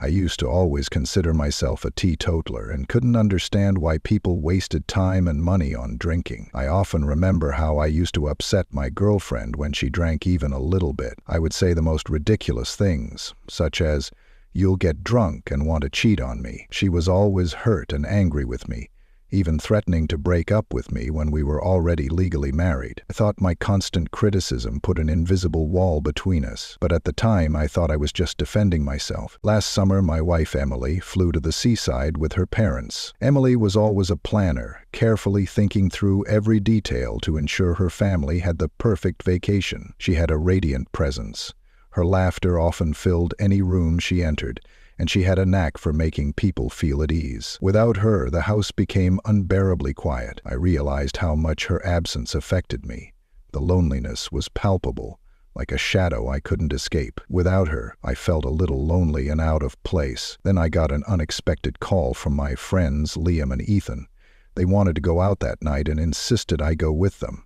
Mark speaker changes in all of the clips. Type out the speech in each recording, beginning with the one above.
Speaker 1: I used to always consider myself a teetotaler and couldn't understand why people wasted time and money on drinking. I often remember how I used to upset my girlfriend when she drank even a little bit. I would say the most ridiculous things, such as, "You'll get drunk and want to cheat on me." She was always hurt and angry with me, even threatening to break up with me when we were already legally married. I thought my constant criticism put an invisible wall between us, but at the time I thought I was just defending myself. Last summer, my wife Emily flew to the seaside with her parents. Emily was always a planner, carefully thinking through every detail to ensure her family had the perfect vacation. She had a radiant presence. Her laughter often filled any room she entered, and she had a knack for making people feel at ease. Without her, the house became unbearably quiet. I realized how much her absence affected me. The loneliness was palpable, like a shadow I couldn't escape. Without her, I felt a little lonely and out of place. Then I got an unexpected call from my friends Liam and Ethan. They wanted to go out that night and insisted I go with them.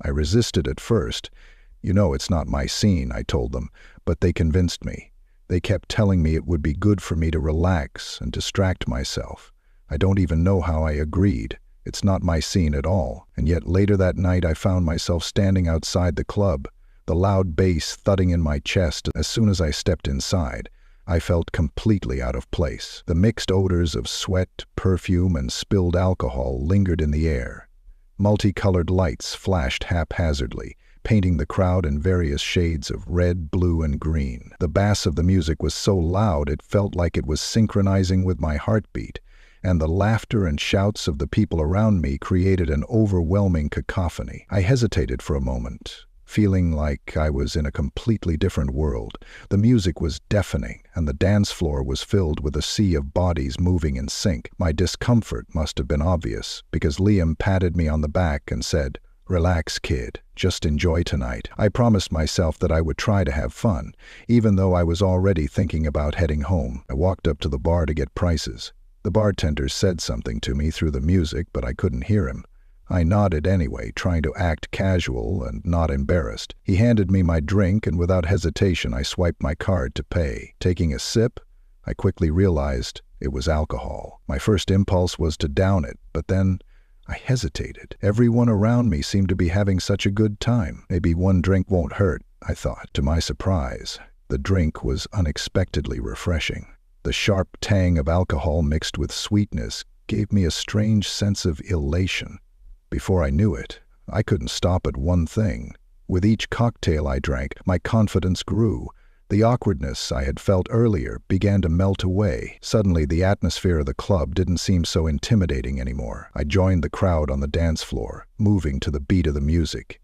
Speaker 1: I resisted at first. "You know it's not my scene," I told them, but they convinced me. They kept telling me it would be good for me to relax and distract myself. I don't even know how I agreed. It's not my scene at all. And yet later that night I found myself standing outside the club, the loud bass thudding in my chest. As soon as I stepped inside, I felt completely out of place. The mixed odors of sweat, perfume, and spilled alcohol lingered in the air. Multicolored lights flashed haphazardly, painting the crowd in various shades of red, blue, and green. The bass of the music was so loud it felt like it was synchronizing with my heartbeat, and the laughter and shouts of the people around me created an overwhelming cacophony. I hesitated for a moment, feeling like I was in a completely different world. The music was deafening, and the dance floor was filled with a sea of bodies moving in sync. My discomfort must have been obvious, because Liam patted me on the back and said, "Relax, kid. Just enjoy tonight." I promised myself that I would try to have fun, even though I was already thinking about heading home. I walked up to the bar to get prices. The bartender said something to me through the music, but I couldn't hear him. I nodded anyway, trying to act casual and not embarrassed. He handed me my drink, and without hesitation I swiped my card to pay. Taking a sip, I quickly realized it was alcohol. My first impulse was to down it, but then I hesitated. Everyone around me seemed to be having such a good time. Maybe one drink won't hurt, I thought. To my surprise, the drink was unexpectedly refreshing. The sharp tang of alcohol mixed with sweetness gave me a strange sense of elation. Before I knew it, I couldn't stop at one thing. With each cocktail I drank, my confidence grew. The awkwardness I had felt earlier began to melt away. Suddenly, the atmosphere of the club didn't seem so intimidating anymore. I joined the crowd on the dance floor, moving to the beat of the music.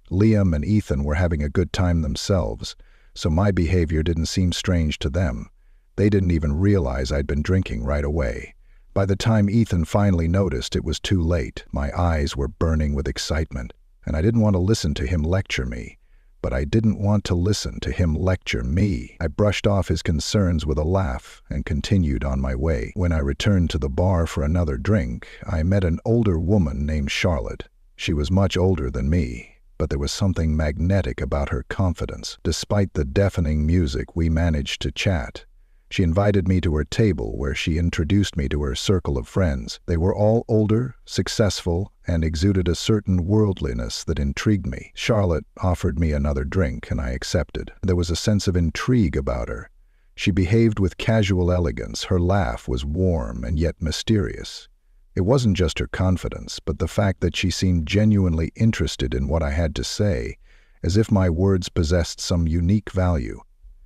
Speaker 1: Liam and Ethan were having a good time themselves, so my behavior didn't seem strange to them. They didn't even realize I'd been drinking right away. By the time Ethan finally noticed, it was too late. My eyes were burning with excitement, and I didn't want to listen to him lecture me. But I didn't want to listen to him lecture me. I brushed off his concerns with a laugh and continued on my way. When I returned to the bar for another drink, I met an older woman named Charlotte. She was much older than me, but there was something magnetic about her confidence. Despite the deafening music, we managed to chat. She invited me to her table, where she introduced me to her circle of friends. They were all older, successful, and exuded a certain worldliness that intrigued me. Charlotte offered me another drink, and I accepted. There was a sense of intrigue about her. She behaved with casual elegance. Her laugh was warm and yet mysterious. It wasn't just her confidence, but the fact that she seemed genuinely interested in what I had to say, as if my words possessed some unique value.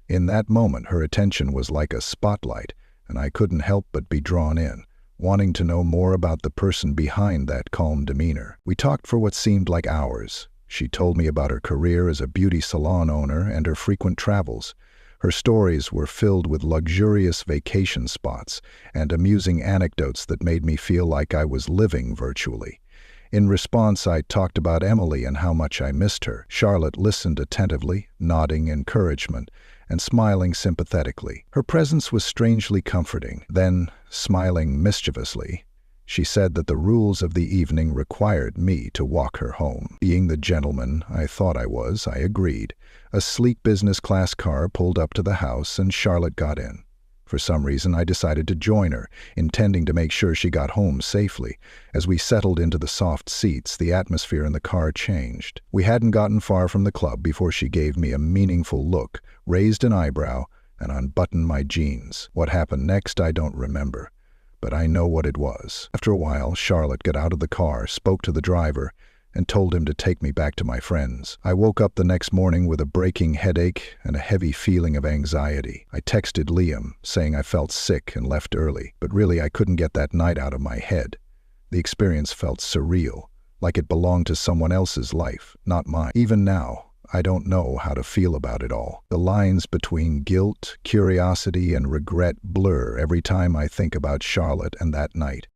Speaker 1: In that moment, her attention was like a spotlight, and I couldn't help but be drawn in, wanting to know more about the person behind that calm demeanor. We talked for what seemed like hours. She told me about her career as a beauty salon owner and her frequent travels. Her stories were filled with luxurious vacation spots and amusing anecdotes that made me feel like I was living virtually. In response, I talked about Emily and how much I missed her. Charlotte listened attentively, nodding encouragement and smiling sympathetically. Her presence was strangely comforting. Then, smiling mischievously, she said that the rules of the evening required me to walk her home. Being the gentleman I thought I was, I agreed. A sleek business-class car pulled up to the house, and Charlotte got in. For some reason, I decided to join her, intending to make sure she got home safely. As we settled into the soft seats, the atmosphere in the car changed. We hadn't gotten far from the club before she gave me a meaningful look, raised an eyebrow, and unbuttoned my jeans. What happened next, I don't remember, but I know what it was. After a while, Charlotte got out of the car, spoke to the driver, and told him to take me back to my friends. I woke up the next morning with a breaking headache and a heavy feeling of anxiety. I texted Liam, saying I felt sick and left early, but really I couldn't get that night out of my head. The experience felt surreal, like it belonged to someone else's life, not mine. Even now, I don't know how to feel about it all. The lines between guilt, curiosity, and regret blur every time I think about Charlotte and that night.